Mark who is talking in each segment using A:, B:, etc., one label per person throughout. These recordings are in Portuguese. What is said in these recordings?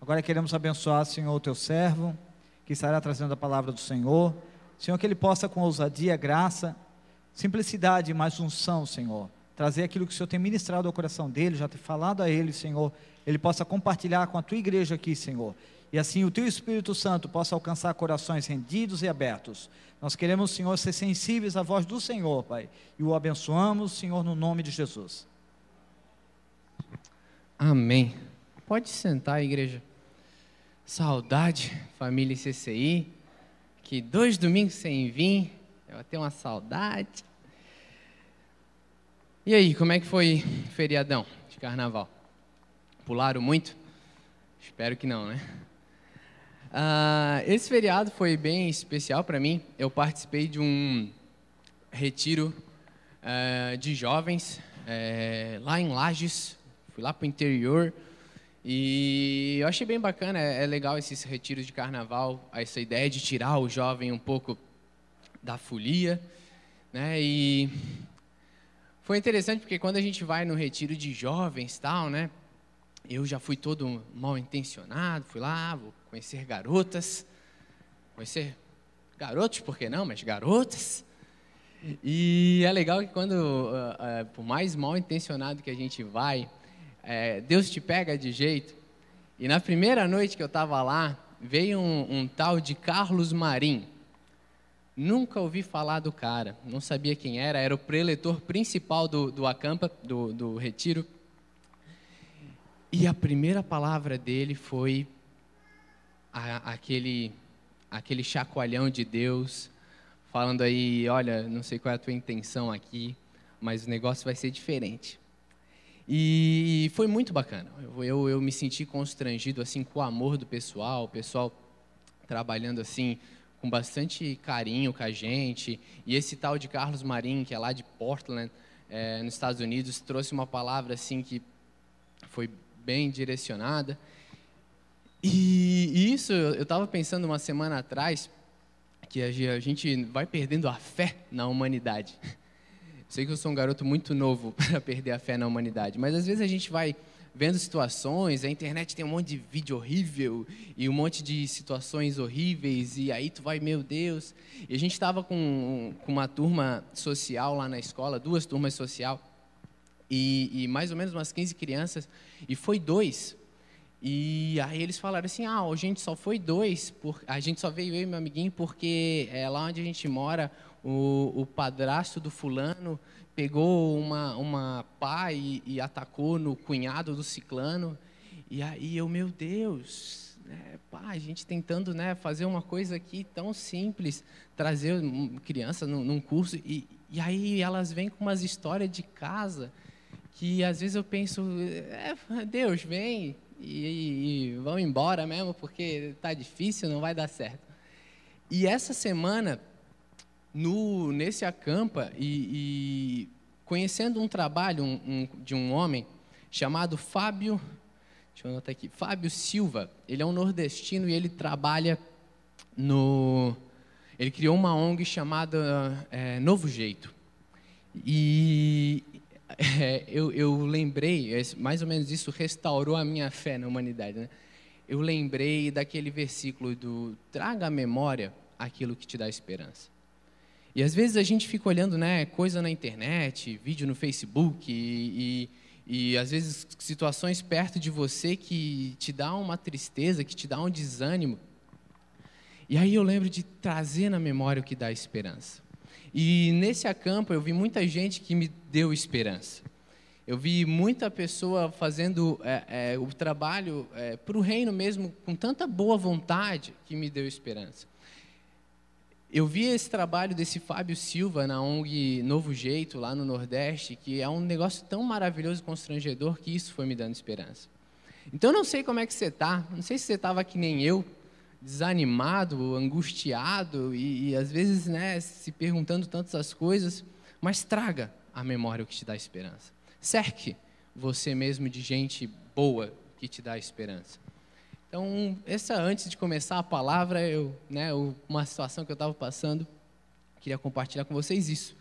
A: Agora queremos abençoar, Senhor, o teu servo, que estará trazendo a palavra do Senhor. Senhor, que ele possa com ousadia, graça, simplicidade e mais unção, Senhor, trazer aquilo que o Senhor tem ministrado ao coração dele, já ter falado a ele, Senhor, ele possa compartilhar com a tua igreja aqui, Senhor, e assim o teu Espírito Santo possa alcançar corações rendidos e abertos. Nós queremos, Senhor, ser sensíveis à voz do Senhor, Pai, e o abençoamos, Senhor, no nome de Jesus.
B: Amém. Pode sentar, igreja. Saudade, família CCI, que 2 domingos sem vir, eu tenho uma saudade. E aí, como é que foi o feriadão de carnaval? Pularam muito? Espero que não, né? Esse feriado foi bem especial para mim. Eu participei de um retiro de jovens lá em Lages. Fui lá para o interior e eu achei bem bacana. É legal esses retiros de carnaval, essa ideia de tirar o jovem um pouco da folia, né? E foi interessante porque quando a gente vai no retiro de jovens, tal, né? Eu já fui todo mal intencionado, fui lá, vou conhecer garotas, conhecer garotos, por que não, mas garotas. E é legal que quando, por mais mal intencionado que a gente vai, Deus te pega de jeito. E na primeira noite que eu estava lá, veio um tal de Carlos Marim. Nunca ouvi falar do cara, não sabia quem era o preletor principal do acampa, do retiro. E a primeira palavra dele foi aquele chacoalhão de Deus, falando aí, olha, não sei qual é a tua intenção aqui, mas o negócio vai ser diferente. E foi muito bacana. Eu me senti constrangido assim com o amor do pessoal, o pessoal trabalhando assim com bastante carinho com a gente. E esse tal de Carlos Marim, que é lá de Portland, nos Estados Unidos, trouxe uma palavra assim que foi bem direcionada. E isso, eu estava pensando uma semana atrás, que a gente vai perdendo a fé na humanidade. Sei que eu sou um garoto muito novo para perder a fé na humanidade, mas às vezes a gente vai vendo situações, a internet tem um monte de vídeo horrível e um monte de situações horríveis, e aí tu vai, meu Deus. E a gente estava com uma turma social lá na escola, 2 turmas social, e mais ou menos umas 15 crianças, e foi 2. E aí eles falaram assim, a gente só foi 2, a gente só veio eu e meu amiguinho porque lá onde a gente mora, o padrasto do fulano pegou uma pá e atacou no cunhado do ciclano. E aí eu, meu Deus, a gente tentando fazer uma coisa aqui tão simples, trazer criança num curso, e aí elas vêm com umas histórias de casa, que às vezes eu penso, Deus, vem e vão embora mesmo, porque tá difícil, não vai dar certo. E essa semana, nesse acampa, e conhecendo um trabalho de um homem chamado Fábio, deixa eu anotar aqui, Fábio Silva. Ele é um nordestino e ele trabalha ele criou uma ONG chamada Novo Jeito. E eu lembrei, mais ou menos isso restaurou a minha fé na humanidade, né? Eu lembrei daquele versículo do traga à memória aquilo que te dá esperança. E às vezes a gente fica olhando coisa na internet, vídeo no Facebook, e às vezes situações perto de você que te dá uma tristeza, que te dá um desânimo. E aí eu lembro de trazer na memória o que dá esperança. E nesse acampo eu vi muita gente que me deu esperança. Eu vi muita pessoa fazendo o trabalho para o reino mesmo, com tanta boa vontade, que me deu esperança. Eu vi esse trabalho desse Fábio Silva na ONG Novo Jeito, lá no Nordeste, que é um negócio tão maravilhoso e constrangedor que isso foi me dando esperança. Então eu não sei como é que você está, não sei se você estava que nem eu, desanimado, angustiado e às vezes se perguntando tantas coisas, mas traga à memória o que te dá esperança. Cerque você mesmo de gente boa que te dá esperança. Então, antes de começar a palavra, uma situação que eu estava passando, queria compartilhar com vocês isso.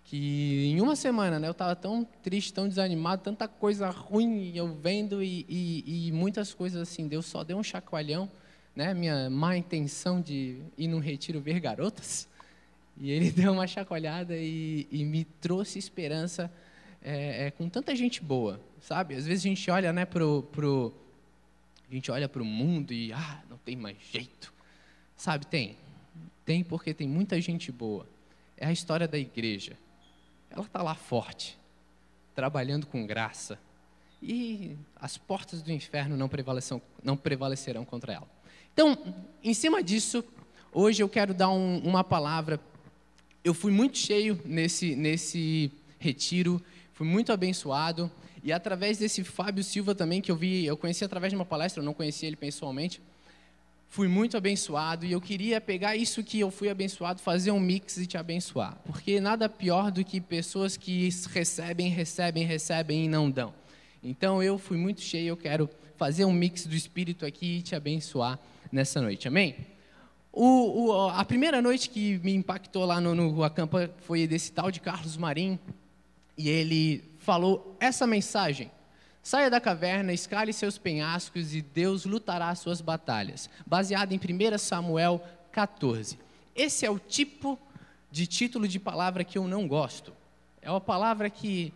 B: que em uma semana, né, eu estava tão triste, tão desanimado, tanta coisa ruim eu vendo e muitas coisas assim. Deus só deu um chacoalhão, né, minha má intenção de ir num retiro ver garotas, e Ele deu uma chacoalhada e me trouxe esperança com tanta gente boa, sabe? Às vezes a gente olha, né, a gente olha para o mundo e não tem mais jeito, sabe? Tem porque tem muita gente boa. É a história da igreja. Ela está lá forte, trabalhando com graça, e as portas do inferno não prevalecerão contra ela. Então, em cima disso, hoje eu quero dar uma palavra. Eu fui muito cheio nesse retiro, fui muito abençoado, e através desse Fábio Silva também, que eu conheci através de uma palestra, eu não conhecia ele pessoalmente, fui muito abençoado, e eu queria pegar isso que eu fui abençoado, fazer um mix e te abençoar. Porque nada pior do que pessoas que recebem e não dão. Então, eu fui muito cheio, eu quero fazer um mix do Espírito aqui e te abençoar nessa noite. Amém? A primeira noite que me impactou lá no Acampa foi desse tal de Carlos Marim, e ele falou essa mensagem: saia da caverna, escale seus penhascos e Deus lutará as suas batalhas. Baseado em 1 Samuel 14. Esse é o tipo de título de palavra que eu não gosto. É uma palavra que...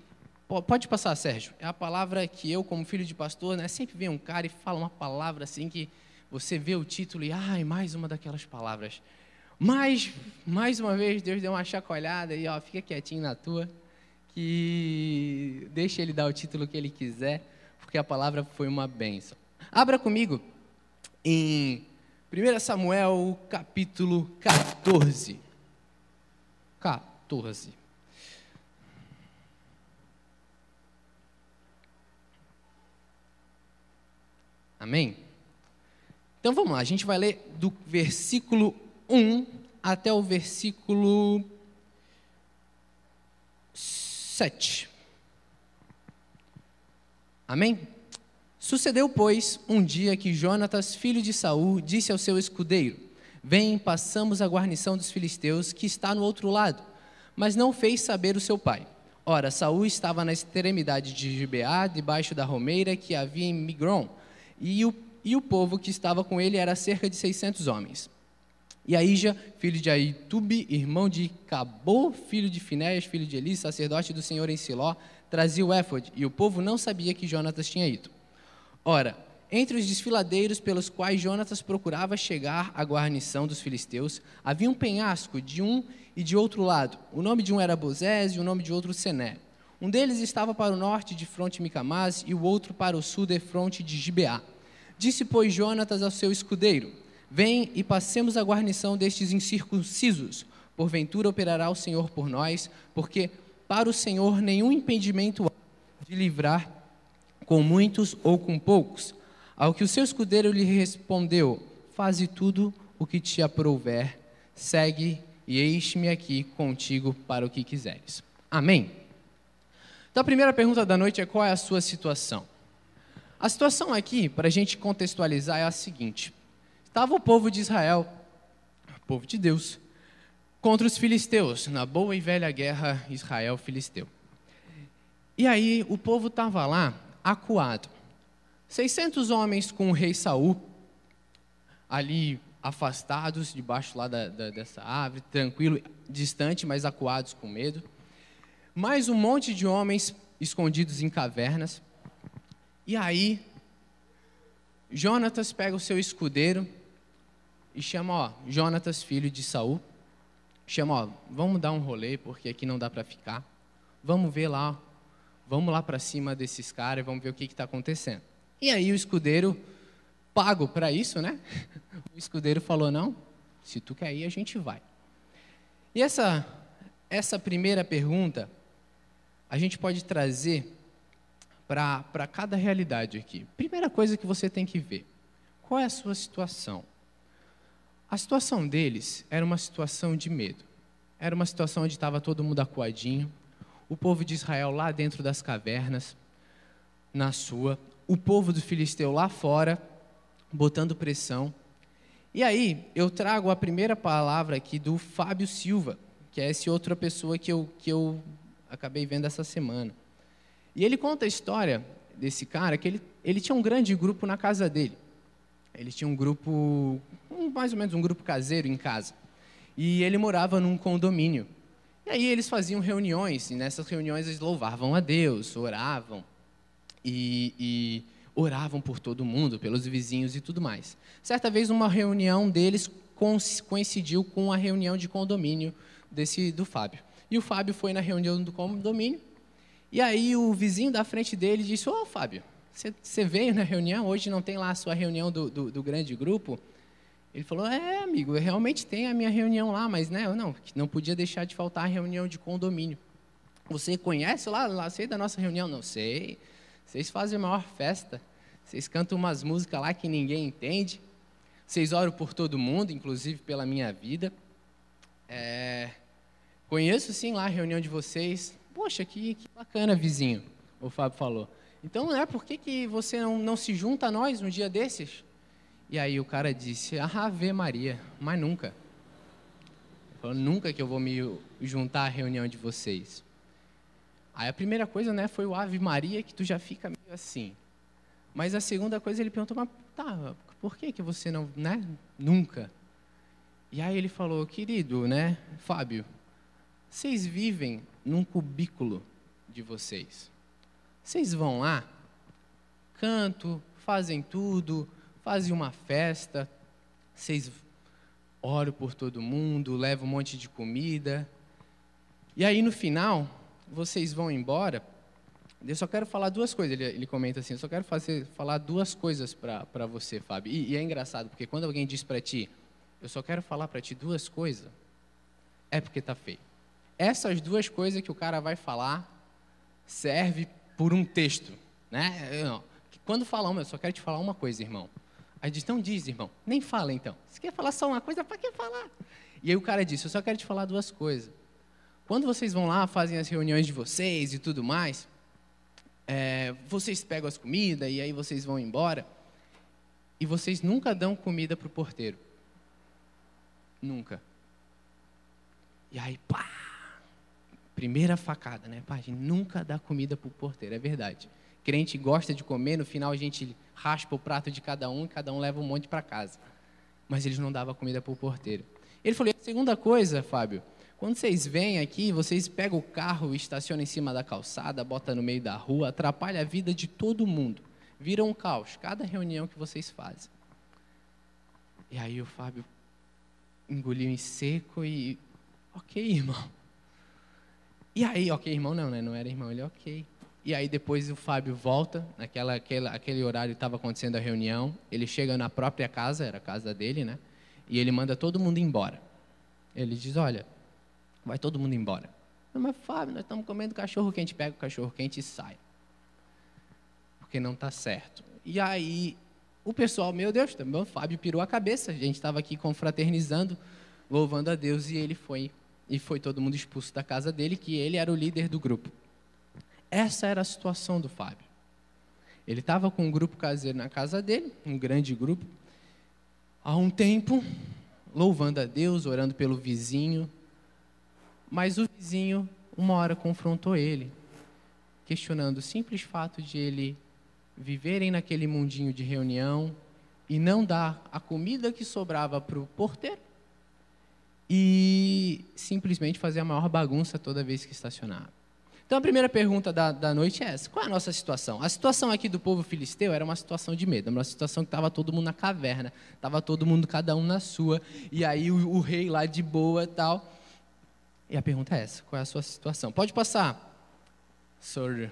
B: Pode passar, Sérgio. É a palavra que eu, como filho de pastor, né, sempre vem um cara e fala uma palavra assim que você vê o título e, mais uma daquelas palavras. Mas, mais uma vez, Deus deu uma chacoalhada e, fica quietinho na tua, que deixa ele dar o título que ele quiser, porque a palavra foi uma bênção. Abra comigo em 1 Samuel, capítulo 14. 14. Amém? Então vamos lá, a gente vai ler do versículo 1 até o versículo 7. Amém? Sucedeu, pois, um dia que Jonatas, filho de Saul, disse ao seu escudeiro: vem, passamos a guarnição dos filisteus, que está no outro lado. Mas não fez saber o seu pai. Ora, Saul estava na extremidade de Gibeá, debaixo da romeira que havia em Migron, e o povo que estava com ele era cerca de 600 homens. E Aíja, filho de Aitube, irmão de Cabô, filho de Finéias, filho de Eli, sacerdote do Senhor em Siló, trazia o éfode, e o povo não sabia que Jonatas tinha ido. Ora, entre os desfiladeiros pelos quais Jonatas procurava chegar à guarnição dos filisteus, havia um penhasco de um e de outro lado. O nome de um era Bozés e o nome de outro Sené. Um deles estava para o norte, de fronte Micamás, e o outro para o sul, de fronte de Gibeá. Disse, pois, Jonatas ao seu escudeiro: vem e passemos a guarnição destes incircuncisos. Porventura operará o Senhor por nós, porque para o Senhor nenhum impedimento há de livrar com muitos ou com poucos. Ao que o seu escudeiro lhe respondeu: faze tudo o que te aprouver, segue e eis-me aqui contigo para o que quiseres. Amém? Então a primeira pergunta da noite é: qual é a sua situação? A situação aqui, para a gente contextualizar, é a seguinte: estava o povo de Israel, o povo de Deus, contra os filisteus, na boa e velha guerra Israel-Filisteu. E aí o povo estava lá, acuado. 600 homens com o rei Saul, ali afastados, debaixo lá dessa árvore, tranquilo, distante, mas acuados com medo. Mais um monte de homens escondidos em cavernas. E aí, Jonatas pega o seu escudeiro e chama, Jonatas, filho de Saul, chama, vamos dar um rolê, porque aqui não dá para ficar. Vamos ver lá, vamos lá para cima desses caras e vamos ver o que está acontecendo. E aí o escudeiro, pago para isso, né? O escudeiro falou: não, se tu quer ir, a gente vai. E essa primeira pergunta, a gente pode trazer para cada realidade aqui. Primeira coisa que você tem que ver: qual é a sua situação? A situação deles era uma situação de medo. Era uma situação onde estava todo mundo acuadinho. O povo de Israel lá dentro das cavernas, na sua. O povo do Filisteu lá fora, botando pressão. E aí, eu trago a primeira palavra aqui do Fábio Silva, que é essa outra pessoa que eu acabei vendo essa semana. E ele conta a história desse cara, que ele tinha um grande grupo na casa dele. Ele tinha um grupo, mais ou menos um grupo caseiro em casa. E ele morava num condomínio. E aí eles faziam reuniões, e nessas reuniões eles louvavam a Deus, oravam, e oravam por todo mundo, pelos vizinhos e tudo mais. Certa vez, uma reunião deles coincidiu com a reunião de condomínio do Fábio. E o Fábio foi na reunião do condomínio, e aí o vizinho da frente dele disse: ô Fábio, você veio na reunião? Hoje não tem lá a sua reunião do grande grupo? Ele falou: amigo, eu realmente tenho a minha reunião lá, mas né, eu não podia deixar de faltar a reunião de condomínio. Você conhece lá, sei da nossa reunião? Não sei. Vocês fazem a maior festa. Vocês cantam umas músicas lá que ninguém entende. Vocês oram por todo mundo, inclusive pela minha vida. Conheço sim lá a reunião de vocês. Poxa, que bacana, vizinho, o Fábio falou. Então, por que você não se junta a nós um dia desses? E aí o cara disse: Ave Maria, mas nunca. Ele falou: nunca que eu vou me juntar à reunião de vocês. Aí a primeira coisa, foi o Ave Maria, que tu já fica meio assim. Mas a segunda coisa, ele perguntou: mas por que você não, nunca? E aí ele falou: querido, Fábio, vocês vivem num cubículo de vocês. Vocês vão lá, cantam, fazem tudo, fazem uma festa, vocês oram por todo mundo, levam um monte de comida. E aí, no final, vocês vão embora. Eu só quero falar duas coisas. Ele comenta assim: eu só quero falar duas coisas para você, Fábio. E é engraçado, porque quando alguém diz para ti: eu só quero falar para ti duas coisas, é porque está feio. Essas duas coisas que o cara vai falar serve por um texto, Quando fala eu só quero te falar uma coisa, irmão. Aí diz: não diz, irmão, nem fala então. Se quer falar só uma coisa, para que falar? E aí o cara disse: eu só quero te falar duas coisas. Quando vocês vão lá, fazem as reuniões de vocês e tudo mais, vocês pegam as comidas e aí vocês vão embora, e vocês nunca dão comida para o porteiro. Nunca. E aí, pá! Primeira facada, Pá, a gente nunca dá comida para o porteiro, é verdade. Crente gosta de comer, no final a gente raspa o prato de cada um e cada um leva um monte para casa. Mas eles não davam comida para o porteiro. Ele falou: e a segunda coisa, Fábio, quando vocês vêm aqui, vocês pegam o carro, estacionam em cima da calçada, botam no meio da rua, atrapalha a vida de todo mundo. Vira um caos, cada reunião que vocês fazem. E aí o Fábio engoliu em seco e: ok, irmão. E aí, ok, irmão, não era irmão, ele: ok. E aí depois o Fábio volta, aquele horário estava acontecendo a reunião, ele chega na própria casa, era a casa dele, e ele manda todo mundo embora. Ele diz: olha, vai todo mundo embora. Não, mas Fábio, nós estamos comendo cachorro quente. Pega o cachorro quente e sai. Porque não está certo. E aí o pessoal: meu Deus, também o Fábio pirou a cabeça. A gente estava aqui confraternizando, louvando a Deus, e ele foi. E foi todo mundo expulso da casa dele, que ele era o líder do grupo. Essa era a situação do Fábio. Ele estava com um grupo caseiro na casa dele, um grande grupo, há um tempo, louvando a Deus, orando pelo vizinho. Mas o vizinho, uma hora, confrontou ele, questionando o simples fato de ele viverem naquele mundinho de reunião e não dar a comida que sobrava para o porteiro e simplesmente fazer a maior bagunça toda vez que estacionava. Então, a primeira pergunta da noite é essa: qual é a nossa situação? A situação aqui do povo filisteu era uma situação de medo, uma situação que estava todo mundo na caverna, estava todo mundo, cada um na sua, e aí o rei lá de boa e tal. E a pergunta é essa: qual é a sua situação? Pode passar. Sorry.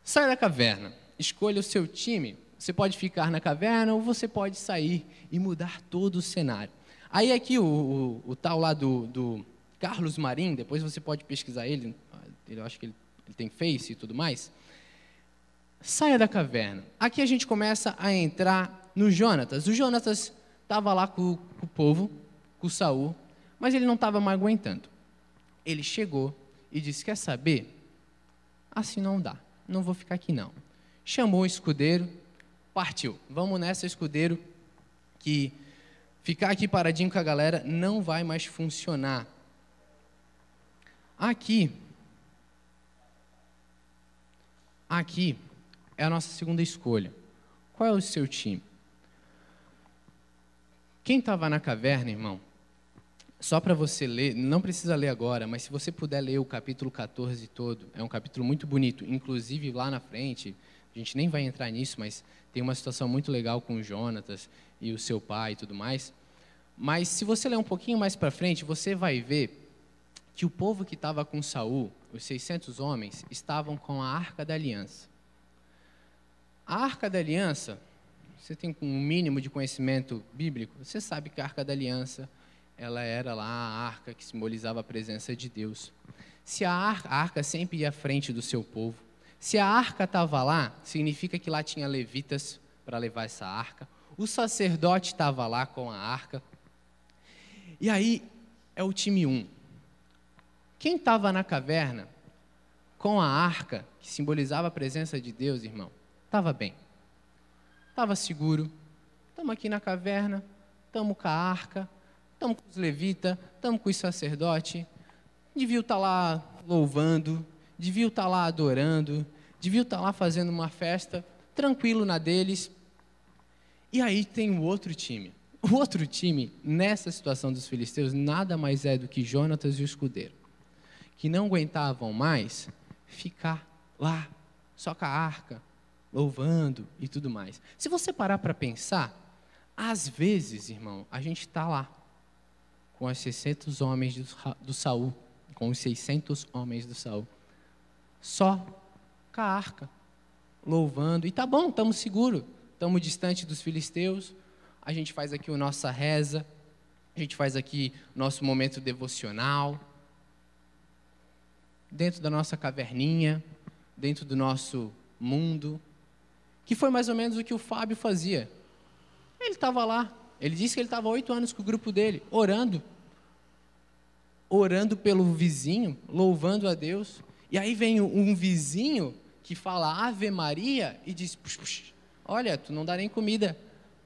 B: Sai da caverna, escolha o seu time. Você pode ficar na caverna ou você pode sair e mudar todo o cenário. Aí aqui o tal lá do Carlos Marim, depois você pode pesquisar ele, eu acho que ele tem Face e tudo mais. Saia da caverna. Aqui a gente começa a entrar no Jonatas. O Jonatas estava lá com o povo, com Saul, mas ele não estava mais aguentando. Ele chegou e disse: quer saber? Assim não dá, não vou ficar aqui não. Chamou o escudeiro, partiu. Vamos nessa, escudeiro, que ficar aqui paradinho com a galera não vai mais funcionar. Aqui é a nossa segunda escolha. Qual é o seu time? Quem estava na caverna, irmão? Só para você ler, não precisa ler agora, mas se você puder ler o capítulo 14 todo, é um capítulo muito bonito. Inclusive, lá na frente, a gente nem vai entrar nisso, mas tem uma situação muito legal com o Jonatas e o seu pai e tudo mais. Mas se você ler um pouquinho mais para frente, você vai ver que o povo que estava com Saul, os 600 homens, estavam com a Arca da Aliança. A Arca da Aliança, você tem um mínimo de conhecimento bíblico, você sabe que a Arca da Aliança, ela era lá a arca que simbolizava a presença de Deus. Se a arca sempre ia à frente do seu povo, se a arca estava lá, significa que lá tinha levitas para levar essa arca, o sacerdote estava lá com a arca, e aí é o time 1. Quem estava na caverna com a arca, que simbolizava a presença de Deus, irmão, estava bem, estava seguro, estamos aqui na caverna, estamos com a arca, estamos com os levitas, estamos com os sacerdotes, deviam estar lá louvando, deviam estar lá adorando, deviam estar lá fazendo uma festa, tranquilo na deles. E aí tem o outro time. O outro time, nessa situação dos filisteus, nada mais é do que Jonatas e o escudeiro, que não aguentavam mais ficar lá, só com a arca, louvando e tudo mais. Se você parar para pensar, às vezes, irmão, a gente está lá, com os 600 homens do Saul, com os 600 homens do Saul, só com a arca, louvando, e tá bom, estamos seguros, estamos distante dos filisteus, a gente faz aqui a nossa reza, a gente faz aqui o nosso momento devocional, dentro da nossa caverninha, dentro do nosso mundo, que foi mais ou menos o que o Fábio fazia. Ele estava lá, ele disse que ele estava 8 anos com o grupo dele, orando pelo vizinho, louvando a Deus. E aí vem um vizinho que fala Ave Maria e diz, olha, tu não dá nem comida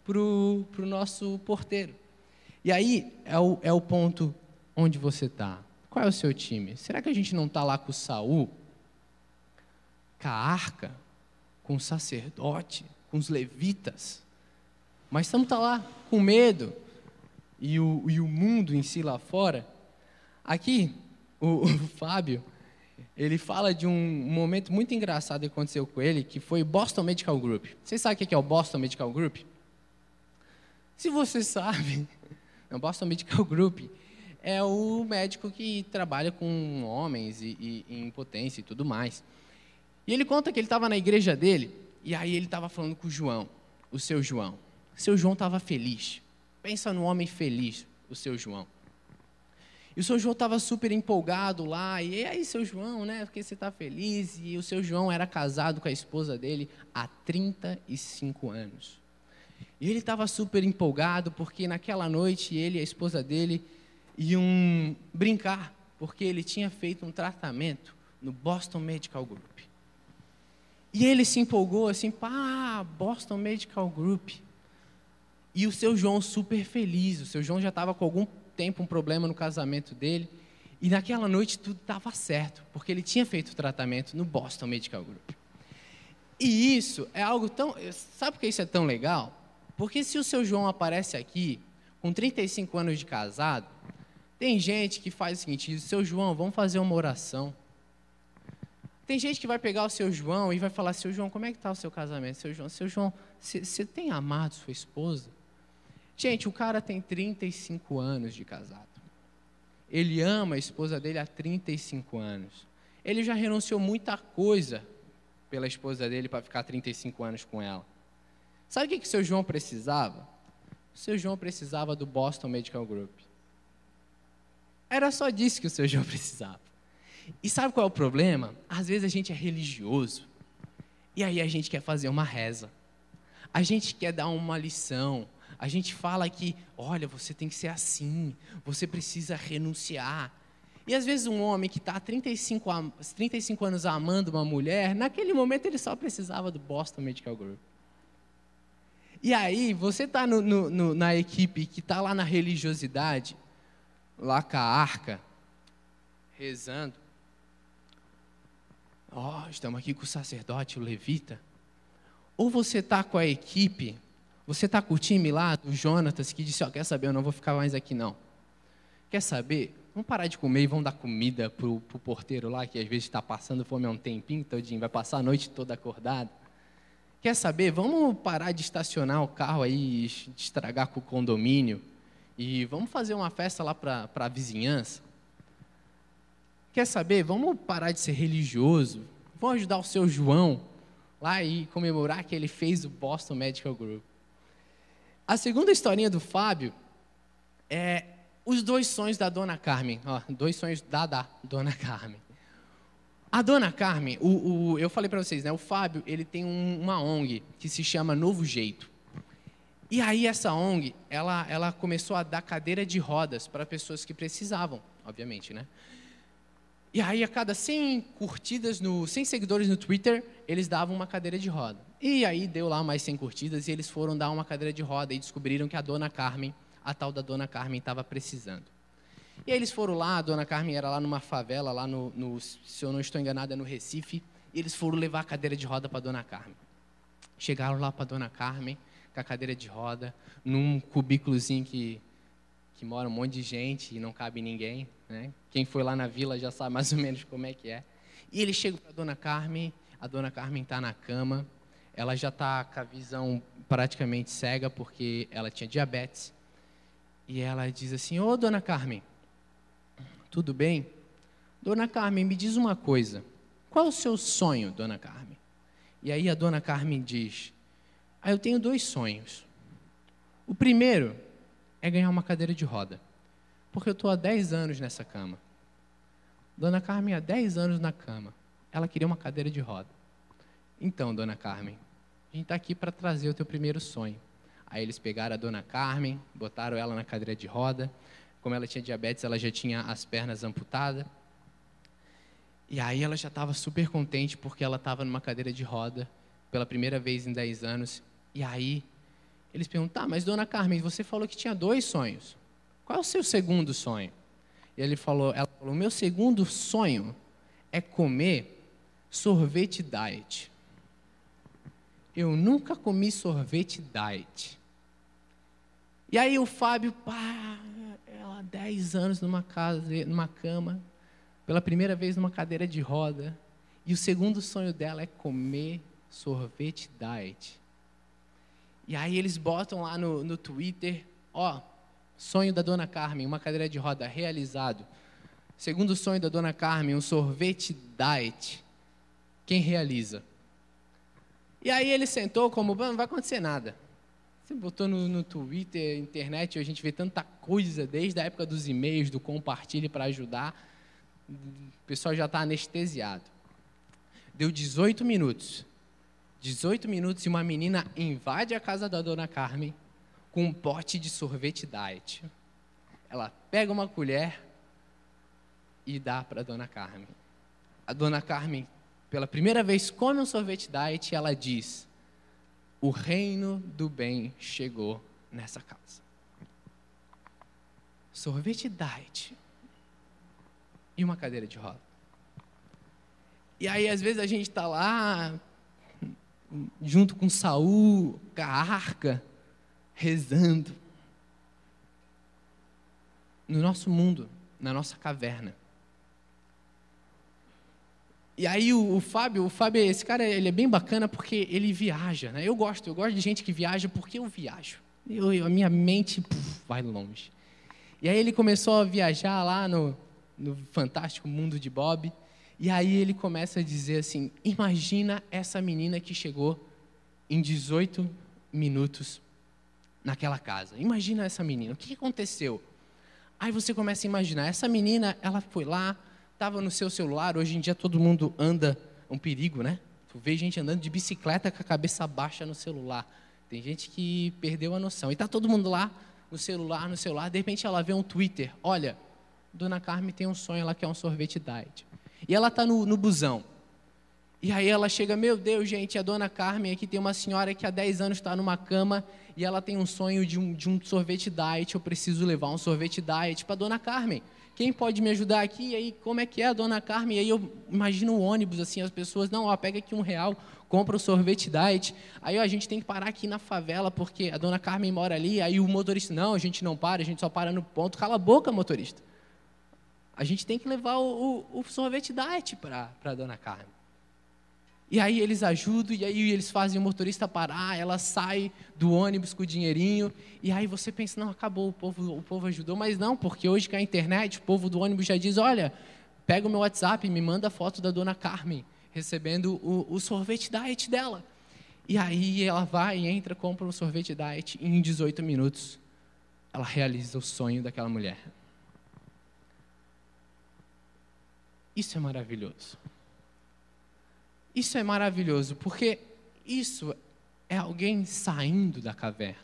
B: pro nosso porteiro. E aí é o ponto onde você está. Qual é o seu time? Será que a gente não está lá com Saul, com a arca, com o sacerdote, com os levitas? Mas estamos lá com medo, e o mundo em si lá fora. Aqui, o Fábio, ele fala de um momento muito engraçado que aconteceu com ele, que foi o Boston Medical Group. Vocês sabem o que é o Boston Medical Group? Se você sabe, o Boston Medical Group é o médico que trabalha com homens e em impotência e tudo mais. E ele conta que ele estava na igreja dele, e aí ele estava falando com o João, o seu João. O seu João estava feliz. Pensa no homem feliz, o seu João. E o seu João estava super empolgado lá. E aí, seu João, né? Porque você está feliz. E o seu João era casado com a esposa dele há 35 anos. E ele estava super empolgado porque naquela noite ele e a esposa dele iam brincar. Porque ele tinha feito um tratamento no Boston Medical Group. E ele se empolgou assim, pá, Boston Medical Group. E o seu João super feliz, o seu João já estava com algum tempo um problema no casamento dele, e naquela noite tudo estava certo, porque ele tinha feito o tratamento no Boston Medical Group. E isso é algo tão... Sabe por que isso é tão legal? Porque se o seu João aparece aqui, com 35 anos de casado, tem gente que faz o seguinte, seu João, vamos fazer uma oração. Tem gente que vai pegar o seu João e vai falar, seu João, como é que está o seu casamento? Seu João, você tem amado sua esposa? Gente, o cara tem 35 anos de casado. Ele ama a esposa dele há 35 anos. Ele já renunciou muita coisa pela esposa dele para ficar 35 anos com ela. Sabe o que o seu João precisava? O seu João precisava do Boston Medical Group. Era só disso que o seu João precisava. E sabe qual é o problema? Às vezes a gente é religioso. E aí a gente quer fazer uma reza. A gente quer dar uma lição. A gente fala que, olha, você tem que ser assim, você precisa renunciar. E às vezes um homem que está há 35 anos amando uma mulher, naquele momento ele só precisava do Boston Medical Group. E aí, você está na equipe que está lá na religiosidade, lá com a arca, rezando. Estamos aqui com o sacerdote, o levita. Ou você está com a equipe, você está com o time lá, do Jonatas, que disse, quer saber, eu não vou ficar mais aqui não. Quer saber? Vamos parar de comer e vamos dar comida para o porteiro lá, que às vezes está passando fome há um tempinho todinho, vai passar a noite toda acordado. Quer saber? Vamos parar de estacionar o carro aí, de estragar com o condomínio, e vamos fazer uma festa lá para a vizinhança. Quer saber? Vamos parar de ser religioso, vamos ajudar o seu João lá e comemorar que ele fez o Boston Medical Group. A segunda historinha do Fábio é os 2 sonhos da Dona Carmen. 2 sonhos da Dona Carmen. A Dona Carmen, eu falei para vocês, né? O Fábio, ele tem uma ONG que se chama Novo Jeito. E aí essa ONG, ela começou a dar cadeira de rodas para pessoas que precisavam, obviamente, né? E aí, a cada 100 curtidas, 100 seguidores no Twitter, eles davam uma cadeira de roda. E aí, deu lá mais 100 curtidas e eles foram dar uma cadeira de roda e descobriram que a Dona Carmen, a tal da Dona Carmen, estava precisando. E aí, eles foram lá, a Dona Carmen era lá numa favela, lá se eu não estou enganado, é no Recife, e eles foram levar a cadeira de roda para a Dona Carmen. Chegaram lá para a Dona Carmen, com a cadeira de roda, num cubículozinho que mora um monte de gente e não cabe ninguém, né? Quem foi lá na vila já sabe mais ou menos como é que é. E ele chega para a Dona Carmen está na cama, ela já está com a visão praticamente cega, porque ela tinha diabetes. E ela diz assim, Dona Carmen, tudo bem? Dona Carmen, me diz uma coisa, qual é o seu sonho, Dona Carmen? E aí a Dona Carmen diz, eu tenho 2 sonhos. O primeiro é ganhar uma cadeira de roda, porque eu estou há 10 anos nessa cama. Dona Carmen, há 10 anos na cama, ela queria uma cadeira de roda. Então, Dona Carmen, a gente está aqui para trazer o teu primeiro sonho. Aí eles pegaram a Dona Carmen, botaram ela na cadeira de roda. Como ela tinha diabetes, ela já tinha as pernas amputadas. E aí ela já estava super contente, porque ela estava numa cadeira de roda, pela primeira vez em 10 anos. E aí eles perguntaram, mas Dona Carmen, você falou que tinha 2 sonhos. Qual é o seu segundo sonho? E ela falou, o meu segundo sonho é comer sorvete diet. Eu nunca comi sorvete diet. E aí o Fábio, ela há 10 anos numa cama, pela primeira vez numa cadeira de roda, e o segundo sonho dela é comer sorvete diet. E aí eles botam lá no Twitter, sonho da Dona Carmen, uma cadeira de roda realizado. Segundo sonho da Dona Carmen, um sorvete diet. Quem realiza? E aí ele sentou como, não vai acontecer nada. Você botou no Twitter, internet, a gente vê tanta coisa, desde a época dos e-mails, do compartilhe para ajudar. O pessoal já está anestesiado. Deu 18 minutos. 18 minutos e uma menina invade a casa da Dona Carmen com um pote de sorvete diet. Ela pega uma colher e dá para a Dona Carmen. A Dona Carmen, pela primeira vez, come um sorvete diet e ela diz, o reino do bem chegou nessa casa. Sorvete diet e uma cadeira de roda. E aí, às vezes, a gente está lá, junto com Saul, com a arca, rezando. No nosso mundo, na nossa caverna. E aí o Fábio, esse cara, ele é bem bacana porque ele viaja, né? Eu gosto de gente que viaja porque eu viajo. A minha mente vai longe. E aí ele começou a viajar lá no fantástico mundo de Bob. E aí ele começa a dizer assim, imagina essa menina que chegou em 18 minutos naquela casa. Imagina essa menina, o que aconteceu? Aí você começa a imaginar, essa menina, ela foi lá, estava no seu celular, hoje em dia todo mundo anda, é um perigo, né? Tu vê gente andando de bicicleta com a cabeça baixa no celular. Tem gente que perdeu a noção. E está todo mundo lá, no celular, de repente ela vê um Twitter, olha, Dona Carmen tem um sonho, ela quer um sorvete diet. E ela está no busão. E aí ela chega, meu Deus, gente, a dona Carmen aqui tem uma senhora que há 10 anos está numa cama e ela tem um sonho de um sorvete diet, eu preciso levar um sorvete diet para a dona Carmen. Quem pode me ajudar aqui? E aí, como é que é a dona Carmen? E aí eu imagino o ônibus, assim, as pessoas, não, ó, pega aqui R$1, compra o sorvete diet. Aí ó, a gente tem que parar aqui na favela, porque a dona Carmen mora ali. Aí o motorista, não, a gente não para, a gente só para no ponto. Cala a boca, motorista. A gente tem que levar o sorvete diet para a dona Carmen. E aí eles ajudam, e aí eles fazem o motorista parar, ela sai do ônibus com o dinheirinho, e aí você pensa, não, acabou, o povo ajudou, mas não, porque hoje com a internet, o povo do ônibus já diz, olha, pega o meu WhatsApp, me manda a foto da dona Carmen, recebendo o sorvete diet dela. E aí ela vai, entra, compra o sorvete diet, e em 18 minutos, ela realiza o sonho daquela mulher. Isso é maravilhoso. Isso é maravilhoso, porque isso é alguém saindo da caverna.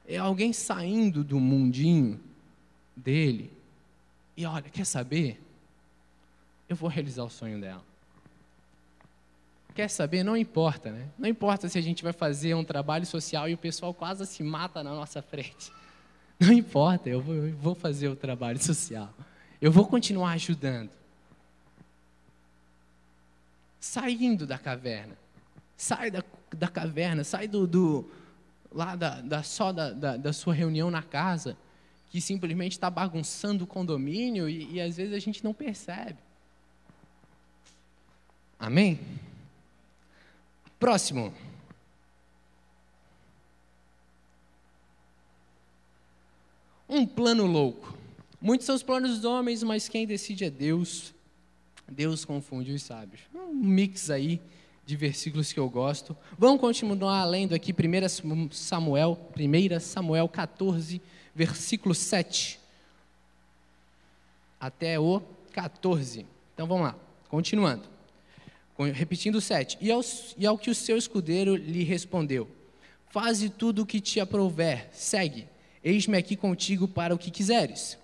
B: É alguém saindo do mundinho dele. E olha, quer saber? Eu vou realizar o sonho dela. Quer saber? Não importa, né? Não importa se a gente vai fazer um trabalho social e o pessoal quase se mata na nossa frente. Não importa, eu vou fazer o trabalho social. Eu vou continuar ajudando. Saindo da caverna, sai da caverna, sai lá da sua reunião na casa, que simplesmente está bagunçando o condomínio e às vezes a gente não percebe. Amém? Próximo. Um plano louco. Muitos são os planos dos homens, mas quem decide é Deus. Deus confunde os sábios. Um mix aí de versículos que eu gosto. Vamos continuar lendo aqui 1 Samuel 14, versículo 7. Até o 14. Então vamos lá, continuando. Repetindo o 7. E ao que o seu escudeiro lhe respondeu: faze tudo o que te aprouver, segue. Eis-me aqui contigo para o que quiseres.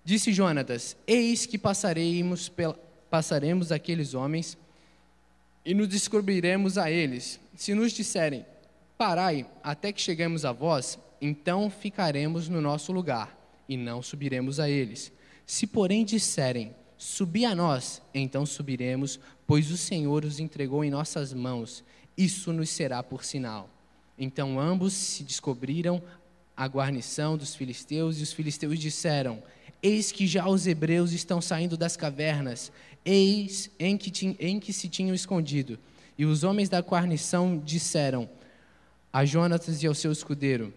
B: Disse Jonatas: eis que passaremos aqueles homens e nos descobriremos a eles. Se nos disserem, parai até que cheguemos a vós, então ficaremos no nosso lugar e não subiremos a eles. Se porém disserem, subi a nós, então subiremos, pois o Senhor os entregou em nossas mãos. Isso nos será por sinal. Então ambos se descobriram a guarnição dos filisteus, e os filisteus disseram: eis que já os hebreus estão saindo das cavernas, eis em que se tinham escondido. E os homens da guarnição disseram a Jonatas e ao seu escudeiro: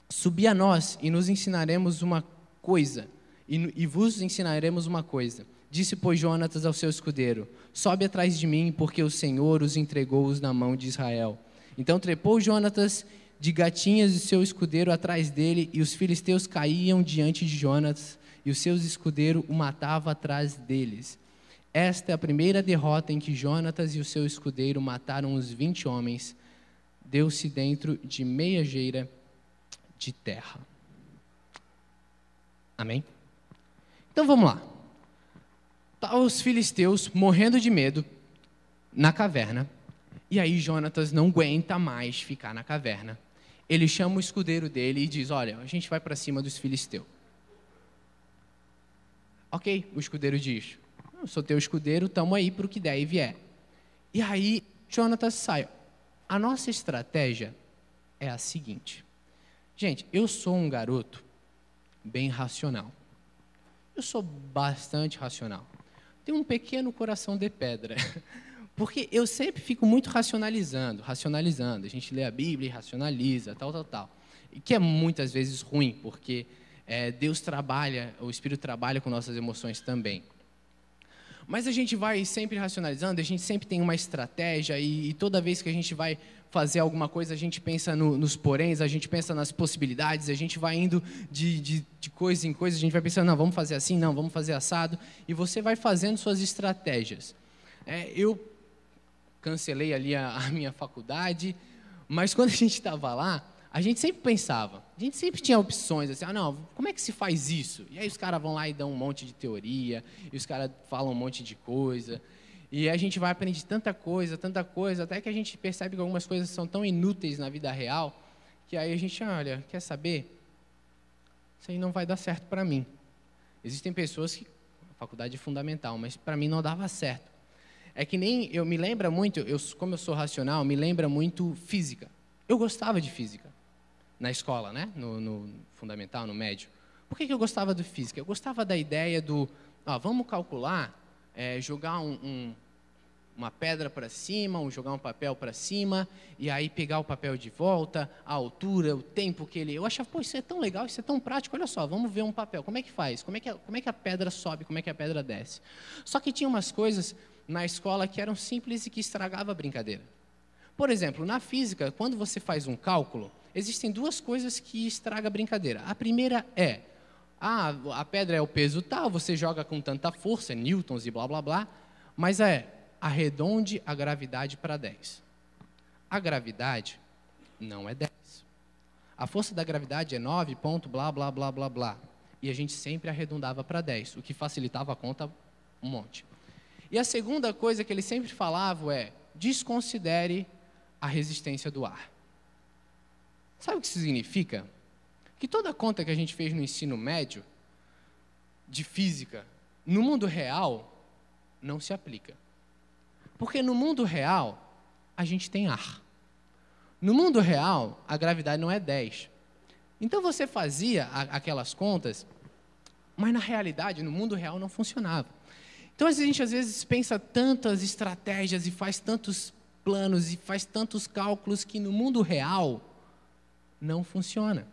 B: subi a nós e nos ensinaremos uma coisa, e vos ensinaremos uma coisa. Disse, pois, Jonatas ao seu escudeiro: sobe atrás de mim, porque o Senhor os entregou-os na mão de Israel. Então trepou Jonatas de gatinhas e seu escudeiro atrás dele, e os filisteus caíam diante de Jonatas, e o seu escudeiro o matava atrás deles. Esta é a primeira derrota em que Jonatas e o seu escudeiro mataram os 20 homens. Deu-se dentro de meia geira de terra. Amém? Então vamos lá. Tá os filisteus morrendo de medo na caverna. E aí Jonatas não aguenta mais ficar na caverna. Ele chama o escudeiro dele e diz: olha, a gente vai para cima dos filisteus. Ok, o escudeiro diz: eu sou teu escudeiro, estamos aí para o que der e vier. E aí Jonatas sai. A nossa estratégia é a seguinte. Gente, eu sou um garoto bem racional. Eu sou bastante racional. Tenho um pequeno coração de pedra. Porque eu sempre fico muito racionalizando. A gente lê a Bíblia e racionaliza, tal. E que é muitas vezes ruim, porque Deus trabalha, o Espírito trabalha com nossas emoções também. Mas a gente vai sempre racionalizando, a gente sempre tem uma estratégia e toda vez que a gente vai fazer alguma coisa, a gente pensa nos poréns, a gente pensa nas possibilidades, a gente vai indo de coisa em coisa, a gente vai pensando, não, vamos fazer assim, não, vamos fazer assado, e você vai fazendo suas estratégias. Eu cancelei ali a minha faculdade, mas quando a gente estava lá, a gente sempre pensava, a gente sempre tinha opções, assim, não, como é que se faz isso? E aí os caras vão lá e dão um monte de teoria, e os caras falam um monte de coisa, E a gente vai aprender tanta coisa, até que a gente percebe que algumas coisas são tão inúteis na vida real, que aí a gente, olha, quer saber? Isso aí não vai dar certo para mim. Existem pessoas que a faculdade é fundamental, mas para mim não dava certo. É que nem, eu me lembra muito, como eu sou racional, me lembra muito física. Eu gostava de física, na escola, né? No fundamental, no médio. Por que eu gostava de física? Eu gostava da ideia do, vamos calcular, jogar uma pedra para cima, ou jogar um papel para cima, e aí pegar o papel de volta, a altura, o tempo que ele... Eu achava, isso é tão legal, isso é tão prático, olha só, vamos ver um papel, como é que faz? Como é que a pedra sobe, como é que a pedra desce? Só que tinha umas coisas na escola que eram simples e que estragava a brincadeira. Por exemplo, na física, quando você faz um cálculo, existem duas coisas que estragam a brincadeira. A primeira é, a pedra é o peso tal, você joga com tanta força, newtons e blá, blá, blá, mas arredonde a gravidade para 10. A gravidade não é 10. A força da gravidade é 9 ponto blá, blá, blá, blá, blá. E a gente sempre arredondava para 10, o que facilitava a conta um monte. E a segunda coisa que eles sempre falavam é, desconsidere a resistência do ar. Sabe o que isso significa? Que toda conta que a gente fez no ensino médio, de física, no mundo real, não se aplica. Porque no mundo real, a gente tem ar. No mundo real, a gravidade não é 10. Então você fazia aquelas contas, mas na realidade, no mundo real, não funcionava. Então a gente às vezes pensa tantas estratégias e faz tantos planos e faz tantos cálculos que no mundo real não funciona.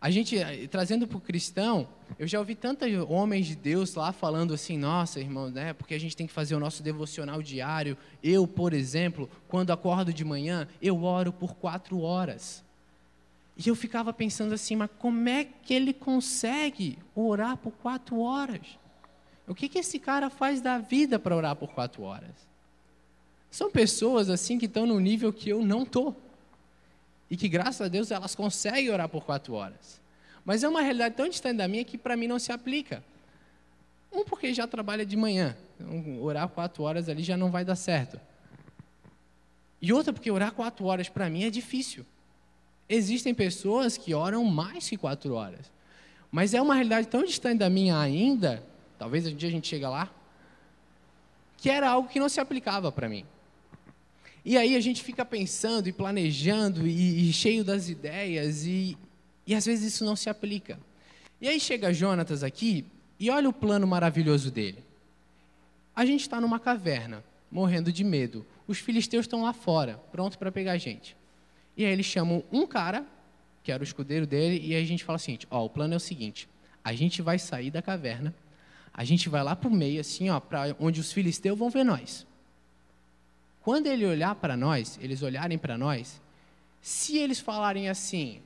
B: A gente, trazendo para o cristão, eu já ouvi tantos homens de Deus lá falando assim, nossa, irmão, né, porque a gente tem que fazer o nosso devocional diário. Eu, por exemplo, quando acordo de manhã, eu oro por 4 horas. E eu ficava pensando assim, mas como é que ele consegue orar por 4 horas? O que esse cara faz da vida para orar por 4 horas? São pessoas assim que estão no nível que eu não estou. E que, graças a Deus, elas conseguem orar por 4 horas. Mas é uma realidade tão distante da minha que, para mim, não se aplica. Porque já trabalha de manhã. Então, orar 4 horas ali já não vai dar certo. E outra, porque orar 4 horas, para mim, é difícil. Existem pessoas que oram mais que 4 horas. Mas é uma realidade tão distante da minha ainda, talvez um dia a gente chegue lá, que era algo que não se aplicava para mim. E aí a gente fica pensando e planejando e cheio das ideias e às vezes isso não se aplica. E aí chega Jonatas aqui e olha o plano maravilhoso dele. A gente está numa caverna, morrendo de medo. Os filisteus estão lá fora, prontos para pegar a gente. E aí eles chamam um cara, que era o escudeiro dele, e aí a gente fala assim, o plano é o seguinte, a gente vai sair da caverna, a gente vai lá para o meio, assim, para onde os filisteus vão ver nós. Quando ele olhar para nós, eles olharem para nós, se eles falarem assim,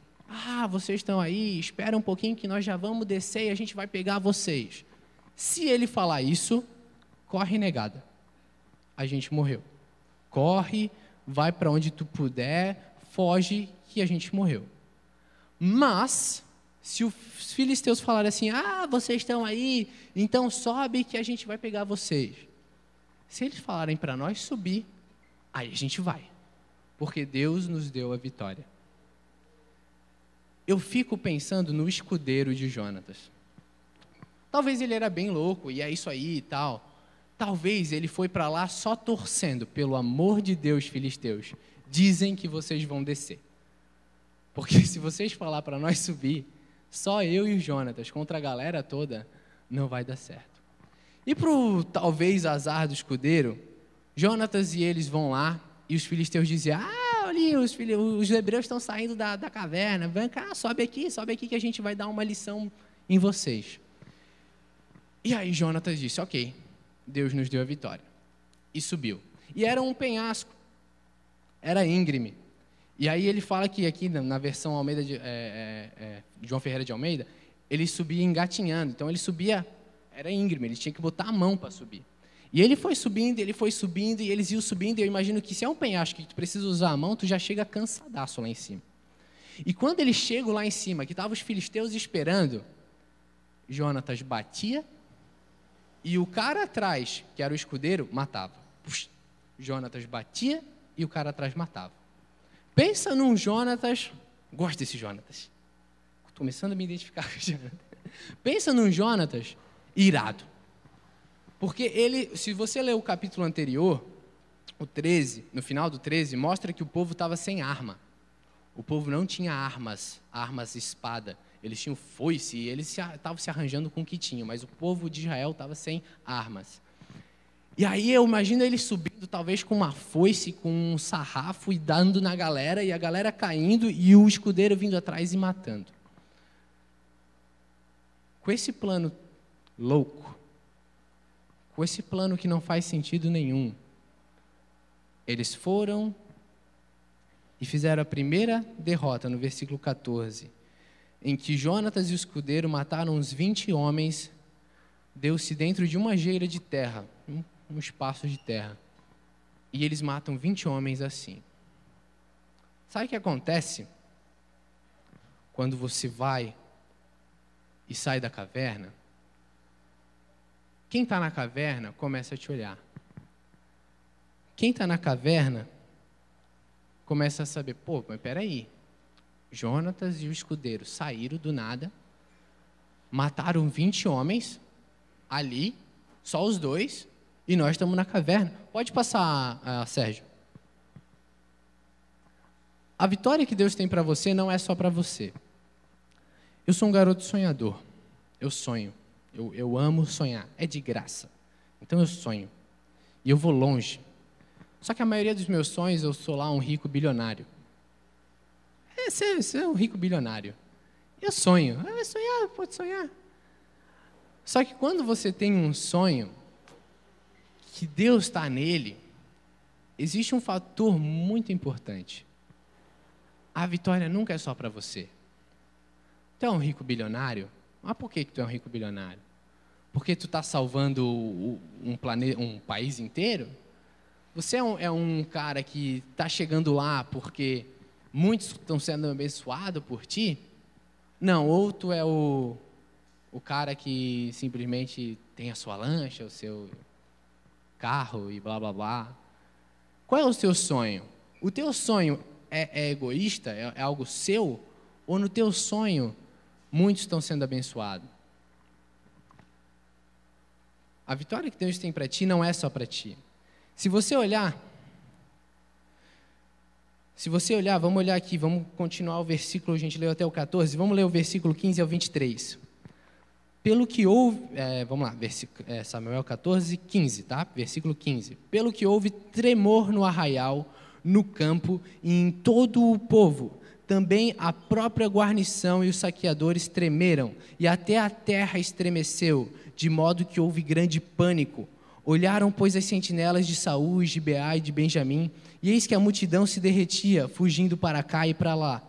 B: vocês estão aí, espera um pouquinho que nós já vamos descer e a gente vai pegar vocês. Se ele falar isso, corre negada. A gente morreu. Corre, vai para onde tu puder, foge que a gente morreu. Mas, se os filisteus falarem assim, vocês estão aí, então sobe que a gente vai pegar vocês. Se eles falarem para nós subir, aí a gente vai, porque Deus nos deu a vitória. Eu fico pensando no escudeiro de Jonatas. Talvez ele era bem louco, e é isso aí e tal. Talvez ele foi para lá só torcendo, pelo amor de Deus, filisteus, dizem que vocês vão descer. Porque se vocês falar para nós subir, só eu e o Jonatas contra a galera toda, não vai dar certo. E para o talvez azar do escudeiro, Jonatas e eles vão lá, e os filisteus dizem, ali os hebreus estão saindo da caverna, vem cá, sobe aqui que a gente vai dar uma lição em vocês. E aí Jonatas disse, ok, Deus nos deu a vitória. E subiu. E era um penhasco, era íngreme. E aí ele fala que aqui na versão Almeida João Ferreira de Almeida, ele subia engatinhando, então ele subia, era íngreme, ele tinha que botar a mão para subir. E ele foi subindo, e eles iam subindo, e eu imagino que se é um penhasco que tu precisa usar a mão, tu já chega cansadaço lá em cima. E quando eles chegam lá em cima, que estavam os filisteus esperando, Jonatas batia e o cara atrás, que era o escudeiro, matava. Puxa, Jonatas batia e o cara atrás matava. Pensa num Jonatas, gosto desse Jonatas. Estou começando a me identificar com o Jonatas. Pensa num Jonatas irado. Porque ele, se você ler o capítulo anterior, o 13, no final do 13, mostra que o povo estava sem arma. O povo não tinha armas espada. Eles tinham foice e eles estavam se arranjando com o que tinham, mas o povo de Israel estava sem armas. E aí eu imagino eles subindo, talvez com uma foice, com um sarrafo e dando na galera, e a galera caindo e o escudeiro vindo atrás e matando. Com esse plano louco, com esse plano que não faz sentido nenhum, eles foram e fizeram a primeira derrota, no versículo 14, em que Jonatas e o escudeiro mataram uns 20 homens, deu-se dentro de uma geira de terra, um espaço de terra, e eles matam 20 homens assim. Sabe o que acontece quando você vai e sai da caverna? Quem está na caverna começa a te olhar. Quem está na caverna começa a saber, pô, mas peraí, Jonatas e o escudeiro saíram do nada, mataram 20 homens ali, só os dois, e nós estamos na caverna. Pode passar, Sérgio. A vitória que Deus tem para você não é só para você. Eu sou um garoto sonhador. Eu sonho. Eu amo sonhar. É de graça. Então eu sonho. E eu vou longe. Só que a maioria dos meus sonhos, eu sou lá um rico bilionário. Você é um rico bilionário. Eu sonho. Sonhar, pode sonhar. Só que quando você tem um sonho, que Deus está nele, existe um fator muito importante. A vitória nunca é só para você. Tu é um rico bilionário? Mas por que tu é um rico bilionário? Porque tu está salvando um país inteiro? Você é um cara que está chegando lá porque muitos estão sendo abençoados por ti? Não, ou tu é o cara que simplesmente tem a sua lancha, o seu carro e blá blá blá. Qual é o seu sonho? O teu sonho é egoísta? É algo seu? Ou no teu sonho muitos estão sendo abençoados? A vitória que Deus tem para ti não é só para ti. Se você olhar, vamos olhar aqui, vamos continuar o versículo, a gente leu até o 14, vamos ler o versículo 15 ao 23. Pelo que houve, vamos lá, Samuel 14, 15, tá? Versículo 15. Pelo que houve tremor no arraial, no campo e em todo o povo, também a própria guarnição e os saqueadores tremeram, e até a terra estremeceu, de modo que houve grande pânico. Olharam, pois, as sentinelas de Saul, de Beá e de Benjamim, e eis que a multidão se derretia, fugindo para cá e para lá.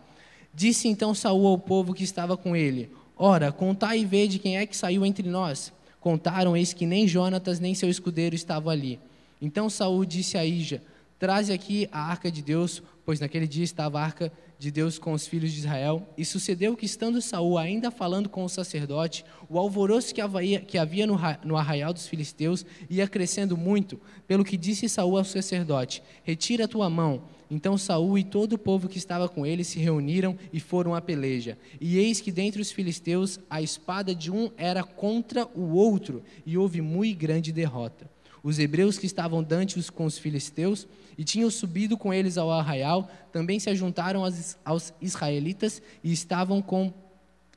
B: Disse então Saul ao povo que estava com ele: Ora, contai e vede quem é que saiu entre nós. Contaram, eis que nem Jonatas nem seu escudeiro estavam ali. Então Saul disse a Ija: Traze aqui a arca de Deus, pois naquele dia estava a arca de Deus com os filhos de Israel. E sucedeu que, estando Saul ainda falando com o sacerdote, o alvoroço que havia no arraial dos filisteus ia crescendo muito, pelo que disse Saul ao sacerdote: Retira a tua mão. Então Saul e todo o povo que estava com ele se reuniram e foram à peleja. E eis que dentre os filisteus a espada de um era contra o outro, e houve muito grande derrota. Os hebreus que estavam dantes com os filisteus e tinham subido com eles ao arraial, também se ajuntaram aos israelitas e estavam com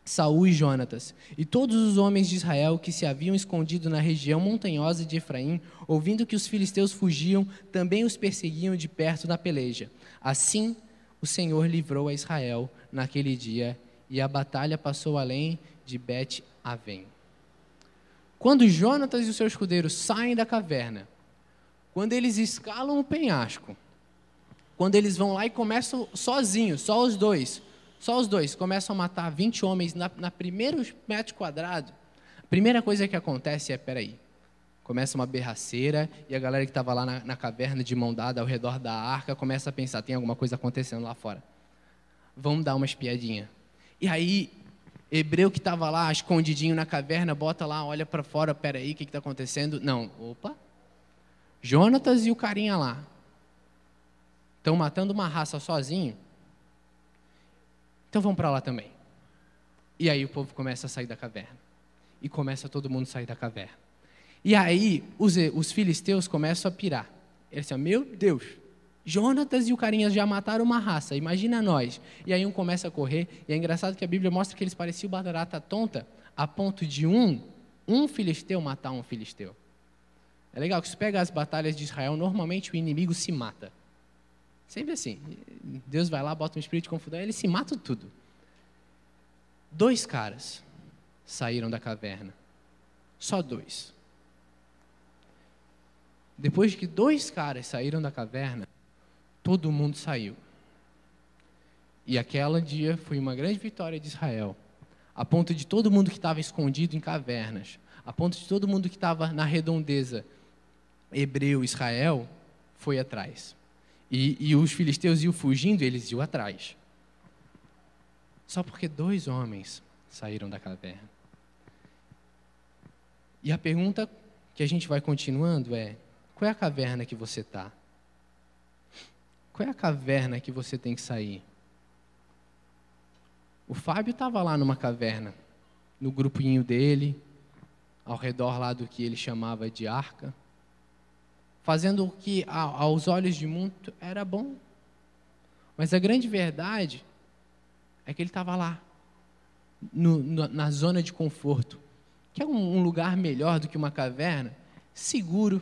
B: Saul e Jonatas. E todos os homens de Israel que se haviam escondido na região montanhosa de Efraim, ouvindo que os filisteus fugiam, também os perseguiam de perto na peleja. Assim, o Senhor livrou a Israel naquele dia, e a batalha passou além de Bet-Aven. Quando Jonatas e o seu escudeiro saem da caverna, quando eles escalam o penhasco, quando eles vão lá e começam sozinhos, só os dois, começam a matar 20 homens na primeiro metro quadrado, a primeira coisa que acontece é, peraí, começa uma berraceira e a galera que estava lá na caverna de mão dada ao redor da arca começa a pensar, tem alguma coisa acontecendo lá fora. Vamos dar uma espiadinha. E aí Hebreu que estava lá, escondidinho na caverna, bota lá, olha para fora, peraí, o que está acontecendo? Não, opa. Jonatas e o carinha lá estão matando uma raça sozinho, então vamos para lá também. E aí o povo começa a sair da caverna. E começa todo mundo a sair da caverna. E aí os filisteus começam a pirar. Eles dizem, meu Deus, Jonatas e o carinha já mataram uma raça, imagina nós. E aí um começa a correr, e é engraçado que a Bíblia mostra que eles pareciam barata tonta, a ponto de um filisteu matar um filisteu. É legal que se pega as batalhas de Israel, normalmente o inimigo se mata. Sempre assim. Deus vai lá, bota um espírito de confusão, eles se matam tudo. 2 caras saíram da caverna. Só 2. Depois que 2 caras saíram da caverna, todo mundo saiu. E aquele dia foi uma grande vitória de Israel. A ponto de todo mundo que estava escondido em cavernas, a ponto de todo mundo que estava na redondeza, hebreu, Israel, foi atrás. E os filisteus iam fugindo, eles iam atrás. Só porque 2 homens saíram da caverna. E a pergunta que a gente vai continuando é, qual é a caverna que você está? Qual é a caverna que você tem que sair? O Fábio estava lá numa caverna, no grupinho dele, ao redor lá do que ele chamava de arca, fazendo o que aos olhos de muito era bom. Mas a grande verdade é que ele estava lá, na zona de conforto, que é um lugar melhor do que uma caverna, seguro.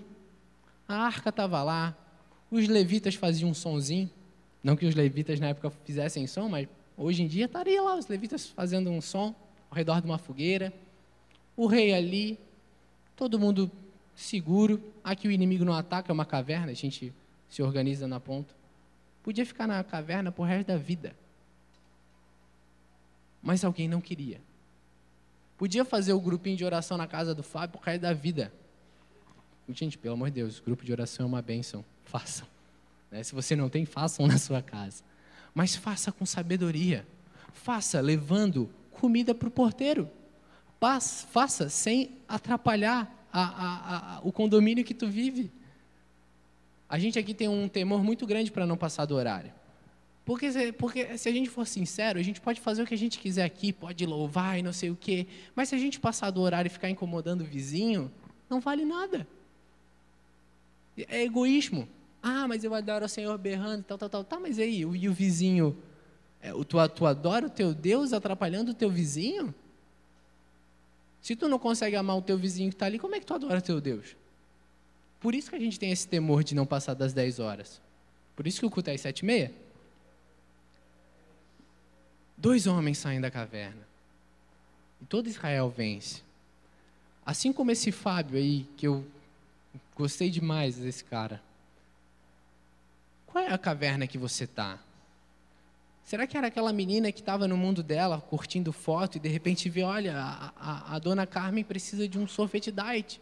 B: A arca estava lá, os levitas faziam um sonzinho, não que os levitas na época fizessem som, mas hoje em dia estaria lá os levitas fazendo um som ao redor de uma fogueira, o rei ali, todo mundo seguro. Aqui o inimigo não ataca, é uma caverna, a gente se organiza na ponta. Podia ficar na caverna pro resto da vida. Mas alguém não queria. Podia fazer o grupinho de oração na casa do Fábio pro resto da vida. Gente, pelo amor de Deus, grupo de oração é uma bênção. Façam. Se você não tem, façam na sua casa. Mas faça com sabedoria. Faça levando comida para o porteiro. Faça sem atrapalhar o condomínio que tu vive. A gente aqui tem um temor muito grande para não passar do horário. Porque se a gente for sincero, a gente pode fazer o que a gente quiser aqui, pode louvar e não sei o quê, mas se a gente passar do horário e ficar incomodando o vizinho, não vale nada. É egoísmo. Ah, mas eu adoro o Senhor berrando, tal. Tá, mas aí, e o vizinho? Tu adora o teu Deus atrapalhando o teu vizinho? Se tu não consegue amar o teu vizinho que está ali, como é que tu adora o teu Deus? Por isso que a gente tem esse temor de não passar das 10 horas. Por isso que o culto é às 7h30. 2 homens saem da caverna. E todo Israel vence. Assim como esse Fábio aí, que eu gostei demais desse cara. Qual é a caverna que você está? Será que era aquela menina que estava no mundo dela, curtindo foto, e de repente vê, olha, a dona Carmen precisa de um sorvete diet?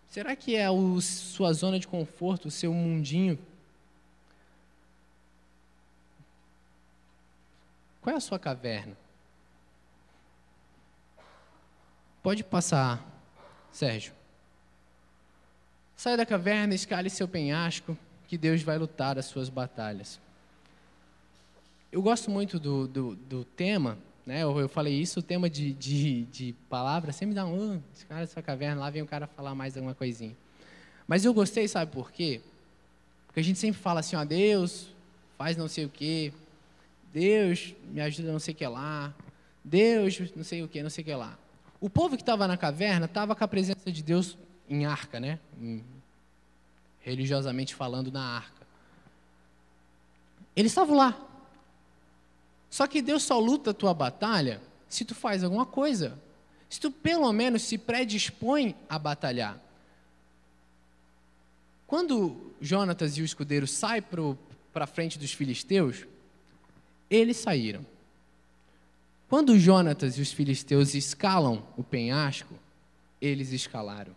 B: Será que é sua zona de conforto, o seu mundinho? Qual é a sua caverna? Pode passar, Sérgio. Sai da caverna, escale seu penhasco, que Deus vai lutar as suas batalhas. Eu gosto muito do tema, né? Eu falei isso, o tema de palavra sempre dá escale sua caverna, lá vem o cara falar mais alguma coisinha. Mas eu gostei, sabe por quê? Porque a gente sempre fala assim, ó, Deus faz não sei o quê, Deus me ajuda não sei o que lá, Deus não sei o que lá. O povo que estava na caverna estava com a presença de Deus em arca, né? Religiosamente falando, na arca. Eles estavam lá. Só que Deus só luta a tua batalha se tu faz alguma coisa. Se tu pelo menos se predispõe a batalhar. Quando Jonatas e o escudeiro saem para frente dos filisteus, eles saíram. Quando Jonatas e os filisteus escalam o penhasco, eles escalaram.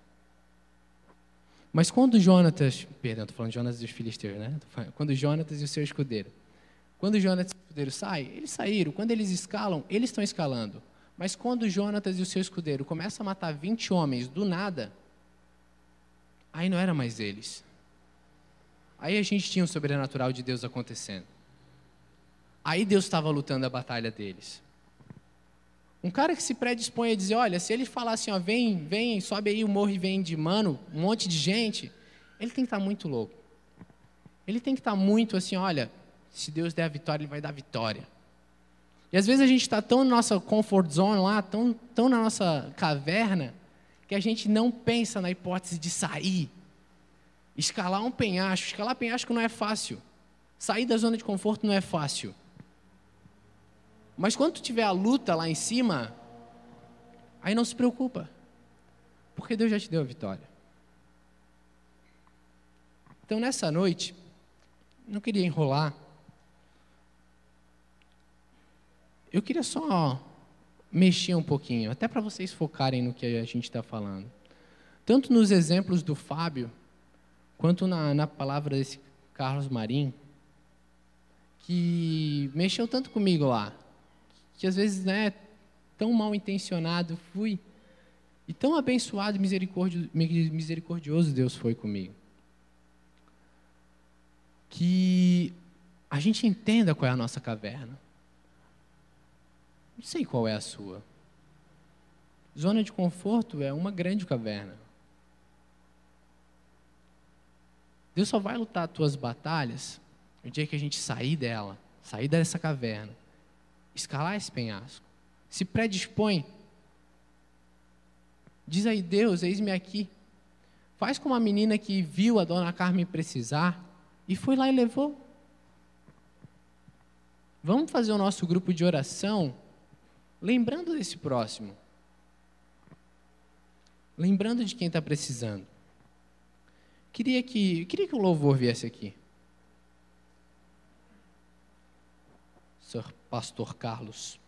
B: Mas quando Jonatas, perdão, estou falando de Jonatas e os filisteus, né? Quando Jonatas e o seu escudeiro. Quando Jonatas e escudeiro sai? Eles saíram. Quando eles escalam, eles estão escalando. Mas quando Jonatas e o seu escudeiro começam a matar 20 homens do nada, aí não era mais eles. Aí a gente tinha o sobrenatural de Deus acontecendo. Aí Deus estava lutando a batalha deles. Um cara que se predispõe a dizer, olha, se ele falar assim, ó, vem, sobe aí o morro e vem de mano, um monte de gente, ele tem que estar muito louco. Ele tem que estar muito assim, olha, se Deus der a vitória, Ele vai dar a vitória. E às vezes a gente está tão na nossa comfort zone lá, tão na nossa caverna, que a gente não pensa na hipótese de sair. Escalar um penhasco. Escalar penhasco não é fácil. Sair da zona de conforto não é fácil. Mas quando tu tiver a luta lá em cima, aí não se preocupa. Porque Deus já te deu a vitória. Então nessa noite, não queria enrolar. Eu queria só mexer um pouquinho, até para vocês focarem no que a gente está falando. Tanto nos exemplos do Fábio, quanto na palavra desse Carlos Marim, que mexeu tanto comigo lá, que às vezes, né, tão mal intencionado fui, e tão abençoado e misericordioso Deus foi comigo. Que a gente entenda qual é a nossa caverna. Não sei qual é a sua. Zona de conforto é uma grande caverna. Deus só vai lutar as tuas batalhas no dia que a gente sair dela, sair dessa caverna, escalar esse penhasco. Se predispõe. Diz aí, Deus, eis-me aqui. Faz como a menina que viu a dona Carmen precisar e foi lá e levou. Vamos fazer o nosso grupo de oração lembrando desse próximo. Lembrando de quem está precisando. Queria que o louvor viesse aqui. Sr. Pastor Carlos.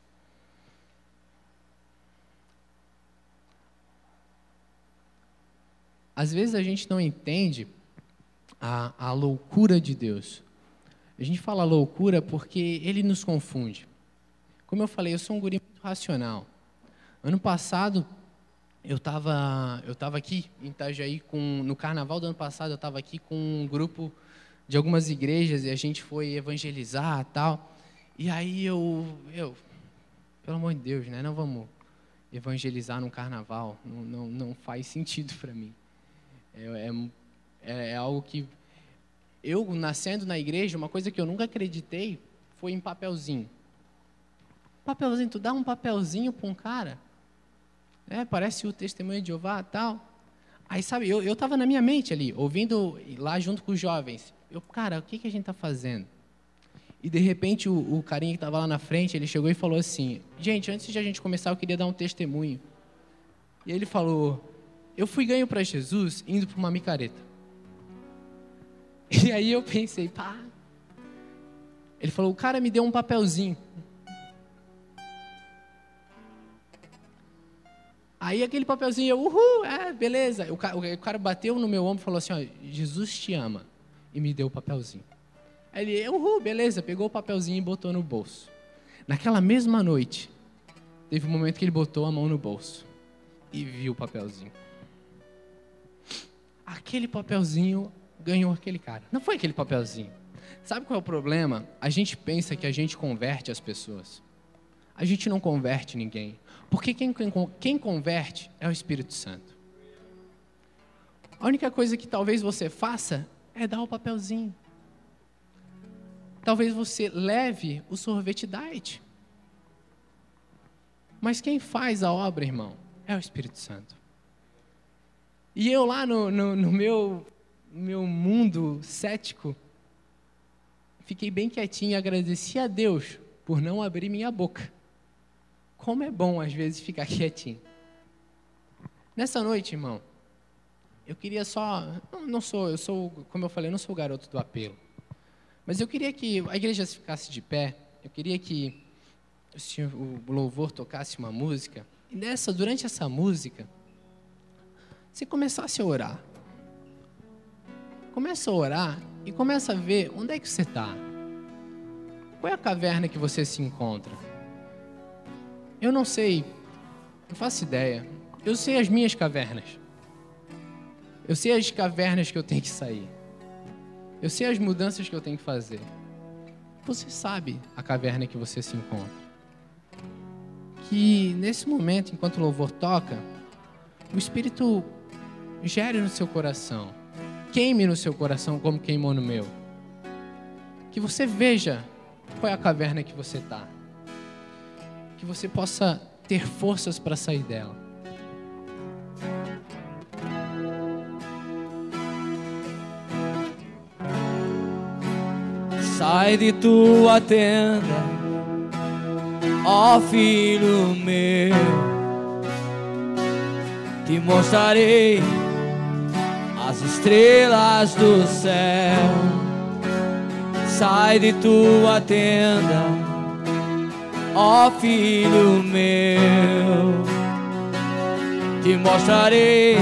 B: Às vezes a gente não entende a loucura de Deus. A gente fala loucura porque Ele nos confunde. Como eu falei, eu sou um guri muito racional. Ano passado, eu estava aqui em Itajaí, no carnaval do ano passado, eu estava aqui com um grupo de algumas igrejas e a gente foi evangelizar e tal. E aí eu, pelo amor de Deus, né, não vamos evangelizar num carnaval, não faz sentido para mim. É algo que, eu nascendo na igreja, uma coisa que eu nunca acreditei foi em papelzinho. Papelzinho, tu dá um papelzinho para um cara, parece o testemunho de Jeová e tal. Aí, sabe, eu estava na minha mente ali, ouvindo lá junto com os jovens. Cara, o que a gente está fazendo? E de repente o carinha que estava lá na frente, ele chegou e falou assim, gente, antes de a gente começar, eu queria dar um testemunho. E ele falou, eu fui ganho para Jesus indo para uma micareta. E aí eu pensei, pá. Ele falou, o cara me deu um papelzinho. Aí aquele papelzinho, eu, uhul, beleza. O cara bateu no meu ombro e falou assim, ó, Jesus te ama. E me deu o papelzinho. Aí ele, uhul, beleza, pegou o papelzinho e botou no bolso. Naquela mesma noite, teve um momento que ele botou a mão no bolso e viu o papelzinho. Aquele papelzinho ganhou aquele cara. Não foi aquele papelzinho. Sabe qual é o problema? A gente pensa que a gente converte as pessoas. A gente não converte ninguém. Porque quem converte é o Espírito Santo. A única coisa que talvez você faça é dar o papelzinho. Talvez você leve o sorvete diet. Mas quem faz a obra, irmão, é o Espírito Santo. E eu lá no meu mundo cético, fiquei bem quietinho e agradeci a Deus por não abrir minha boca. Como é bom, às vezes, ficar quietinho. Nessa noite, irmão, eu queria só... como eu falei, eu não sou o garoto do apelo. Mas eu queria que a igreja ficasse de pé. Eu queria que o louvor tocasse uma música. E durante essa música, você começasse a orar. Começa a orar e começa a ver onde é que você está. Qual é a caverna que você se encontra? Eu não sei, não faço ideia. Eu sei as minhas cavernas. Eu sei as cavernas que eu tenho que sair. Eu sei as mudanças que eu tenho que fazer. Você sabe a caverna que você se encontra. Que nesse momento, enquanto o louvor toca, o Espírito gere no seu coração, queime no seu coração como queimou no meu. Que você veja qual é a caverna que você está. Que você possa ter forças para sair dela.
C: Sai de tua tenda, ó filho meu, te mostrarei as estrelas do céu. Sai de tua tenda, ó filho meu, te mostrarei